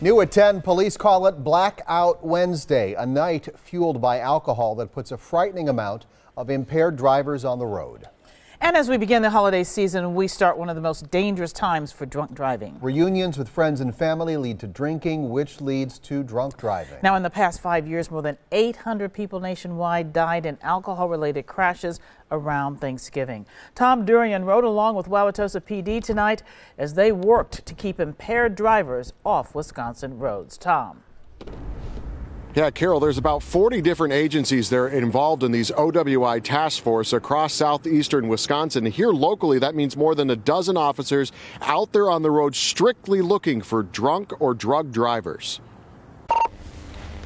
New at 10, police call it Blackout Wednesday, a night fueled by alcohol that puts a frightening amount of impaired drivers on the road. And as we begin the holiday season, we start one of the most dangerous times for drunk driving. Reunions with friends and family lead to drinking, which leads to drunk driving. Now, in the past 5 years, more than 800 people nationwide died in alcohol-related crashes around Thanksgiving. Tom Durian rode along with Wauwatosa PD tonight as they worked to keep impaired drivers off Wisconsin roads. Tom. Yeah, Carol, there's about 40 different agencies that are involved in these OWI Task Force across southeastern Wisconsin. Here locally, that means more than a dozen officers out there on the road strictly looking for drunk or drug drivers.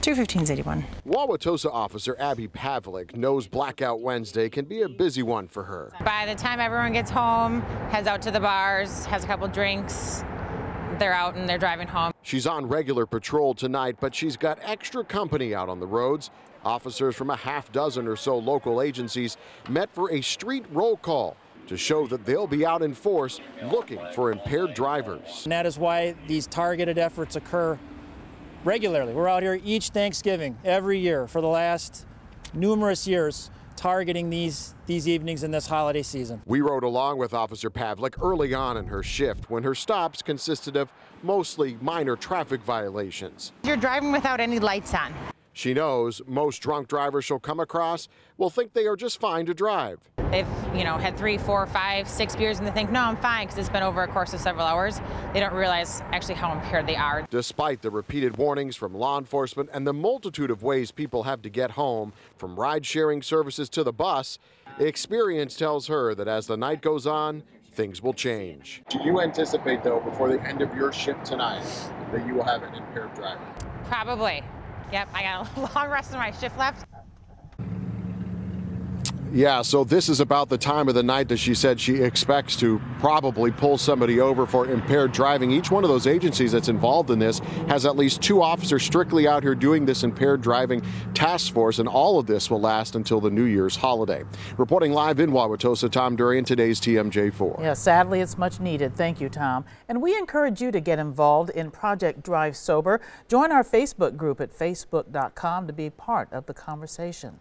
215-81. Wauwatosa officer Abby Pavlik knows Blackout Wednesday can be a busy one for her. By the time everyone gets home, heads out to the bars, has a couple drinks, they're out and they're driving home. She's on regular patrol tonight, but she's got extra company out on the roads. Officers from a half dozen or so local agencies met for a street roll call to show that they'll be out in force looking for impaired drivers. And that is why these targeted efforts occur regularly. We're out here each Thanksgiving, every year for the last numerous years, targeting these evenings in this holiday season. We rode along with Officer Pavlik early on in her shift when her stops consisted of mostly minor traffic violations. You're driving without any lights on. She knows most drunk drivers she'll come across will think they are just fine to drive. They've, had 3, 4, 5, 6 beers and they think, no, I'm fine, because it's been over a course of several hours. They don't realize actually how impaired they are. Despite the repeated warnings from law enforcement and the multitude of ways people have to get home, from ride-sharing services to the bus, experience tells her that as the night goes on, things will change. Do you anticipate, though, before the end of your shift tonight, that you will have an impaired driver? Probably. Yep, I got a long rest of my shift left. Yeah, so this is about the time of the night that she said she expects to probably pull somebody over for impaired driving. Each one of those agencies that's involved in this has at least 2 officers strictly out here doing this impaired driving task force, and all of this will last until the New Year's holiday. Reporting live in Wauwatosa, Tom Durian, today's TMJ4. Yeah, sadly, it's much needed. Thank you, Tom. And we encourage you to get involved in Project Drive Sober. Join our Facebook group at facebook.com to be part of the conversation.